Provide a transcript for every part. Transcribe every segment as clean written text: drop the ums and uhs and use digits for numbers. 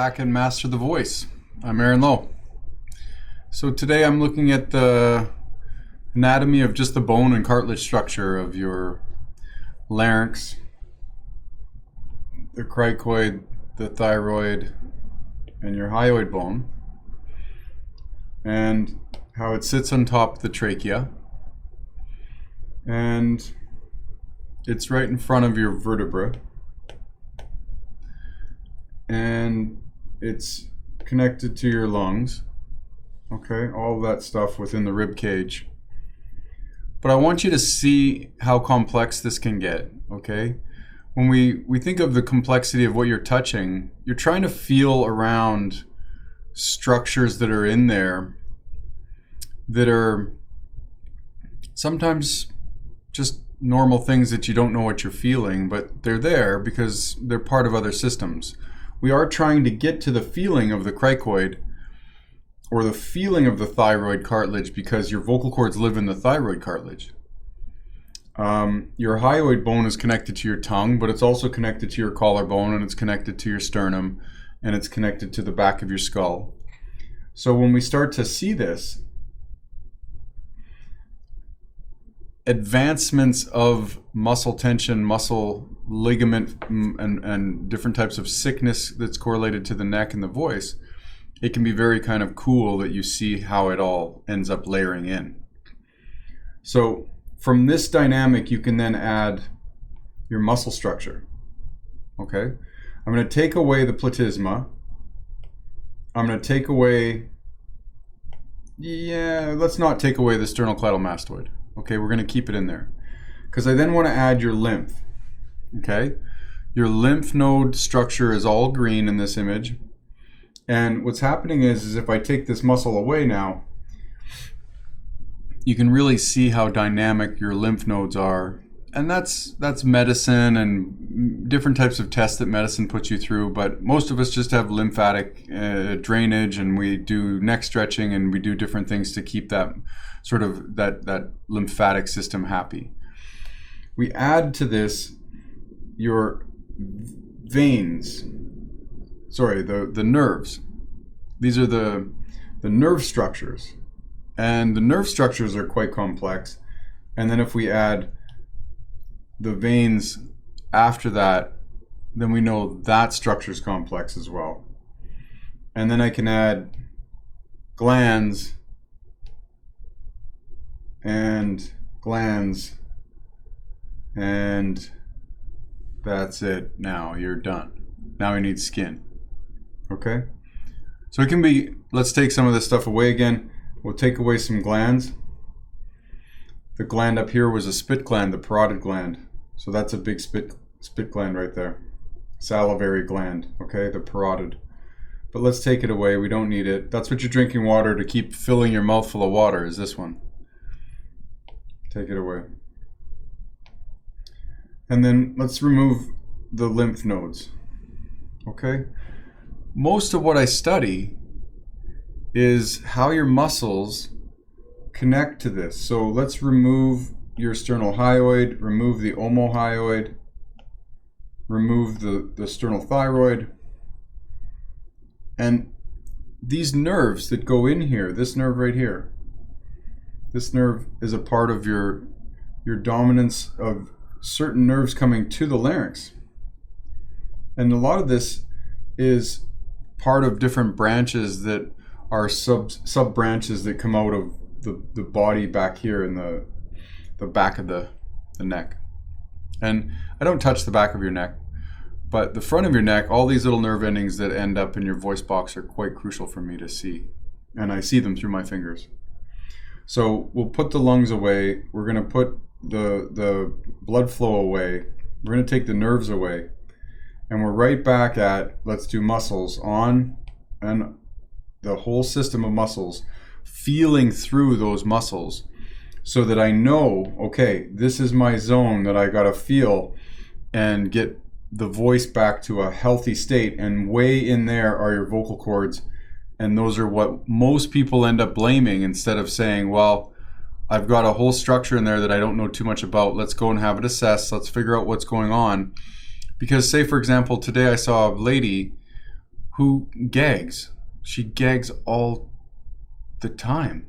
back and master the voice. I'm Aaron Lowe. So today I'm looking at the anatomy of just the bone and cartilage structure of your larynx, the cricoid, the thyroid, and your hyoid bone, and how it sits on top of the trachea, and it's right in front of your vertebra, and it's connected to your lungs. Okay, all of that stuff within the rib cage. But I want you to see how complex this can get, okay? When we think of the complexity of what you're touching, you're trying to feel around structures that are in there that are sometimes just normal things that you don't know what you're feeling, but they're there because they're part of other systems. We are trying to get to the feeling of the cricoid or the feeling of the thyroid cartilage because your vocal cords live in the thyroid cartilage. Your hyoid bone is connected to your tongue, but it's also connected to your collarbone, and it's connected to your sternum, and it's connected to the back of your skull. So when we start to see this, advancements of muscle tension, muscle ligament, and different types of sickness that's correlated to the neck and the voice, it can be very kind of cool that you see how it all ends up layering in. So from this dynamic, you can then add your muscle structure. Okay, I'm going to take away the platysma. I'm going to take away, let's not take away the sternocleidomastoid. Okay, we're going to keep it in there because I then want to add your lymph. Okay, your lymph node structure is all green in this image. And what's happening is if I take this muscle away now, you can really see how dynamic your lymph nodes are. And that's medicine and different types of tests that medicine puts you through. But most of us just have lymphatic drainage, and we do neck stretching, and we do different things to keep that sort of that lymphatic system happy. We add to this your veins. Sorry, the nerves. These are the nerve structures. And the nerve structures are quite complex. And then if we add the veins after that, then we know that structure is complex as well. And then I can add glands and glands, and that's it. Now you're done. Now we need skin. Okay? So it can be, let's take some of this stuff away again. We'll take away some glands. The gland up here was a spit gland, the parotid gland. So that's a big spit gland right there. Salivary gland, okay, the parotid. But let's take it away, we don't need it. That's what you're drinking water to keep filling your mouth full of water, is this one. Take it away. And then let's remove the lymph nodes. Okay? Most of what I study is how your muscles connect to this. So let's remove your sternal-hyoid, remove the omohyoid, remove the sternal-thyroid. And these nerves that go in here, this nerve right here, this nerve is a part of your dominance of certain nerves coming to the larynx. And a lot of this is part of different branches that are sub branches that come out of the body back here in the back of the neck. And I don't touch the back of your neck, but the front of your neck, all these little nerve endings that end up in your voice box are quite crucial for me to see. And I see them through my fingers. So we'll put the lungs away. We're going to put the blood flow away. We're going to take the nerves away. And we're right back at, let's do muscles on, and the whole system of muscles, feeling through those muscles so that I know, okay, this is my zone that I got to feel and get the voice back to a healthy state. And way in there are your vocal cords. And those are what most people end up blaming instead of saying, well, I've got a whole structure in there that I don't know too much about. Let's go and have it assessed. Let's figure out what's going on. Because say, for example, today I saw a lady who gags. She gags all the time.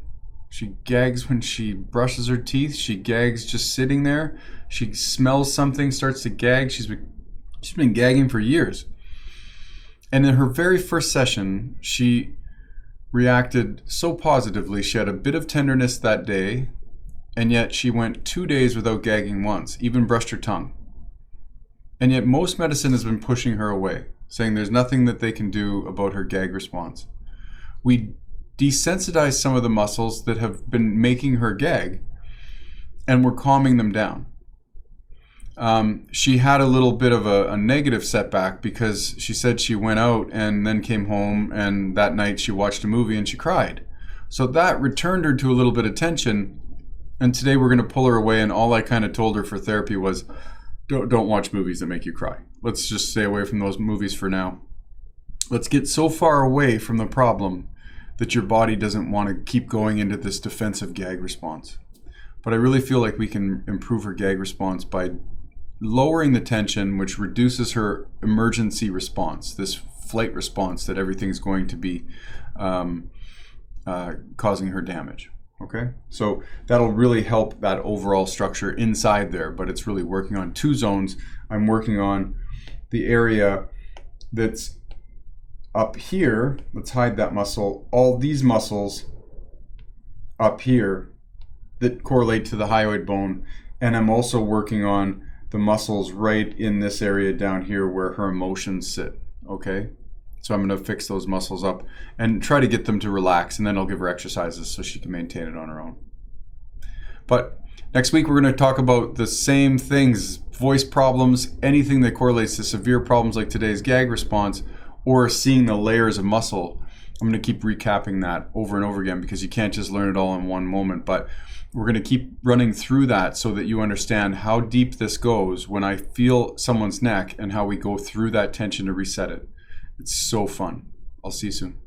She gags when she brushes her teeth. She gags just sitting there. She smells something, starts to gag. She's been gagging for years. And in her very first session, she reacted so positively. She had a bit of tenderness that day, and yet she went 2 days without gagging once, even brushed her tongue. And yet most medicine has been pushing her away, saying there's nothing that they can do about her gag response. We desensitized some of the muscles that have been making her gag, and we're calming them down. She had a little bit of a negative setback because she said she went out and then came home, and that night she watched a movie and she cried. So that returned her to a little bit of tension, and today we're going to pull her away, and all I kind of told her for therapy was, don't watch movies that make you cry. Let's just stay away from those movies for now. Let's get so far away from the problem that your body doesn't want to keep going into this defensive gag response. But I really feel like we can improve her gag response by lowering the tension, which reduces her emergency response, this flight response that everything's going to be causing her damage. Okay, so that'll really help that overall structure inside there, but it's really working on two zones. I'm working on the area that's up here. Let's hide that muscle. All these muscles up here that correlate to the hyoid bone, and I'm also working on the muscles right in this area down here where her emotions sit. Okay, so I'm going to fix those muscles up and try to get them to relax, and then I'll give her exercises so she can maintain it on her own. But next week we're going to talk about the same things: voice problems, anything that correlates to severe problems like today's gag response, or seeing the layers of muscle. I'm going to keep recapping that over and over again because you can't just learn it all in one moment, but we're going to keep running through that so that you understand how deep this goes when I feel someone's neck and how we go through that tension to reset it. It's so fun. I'll see you soon.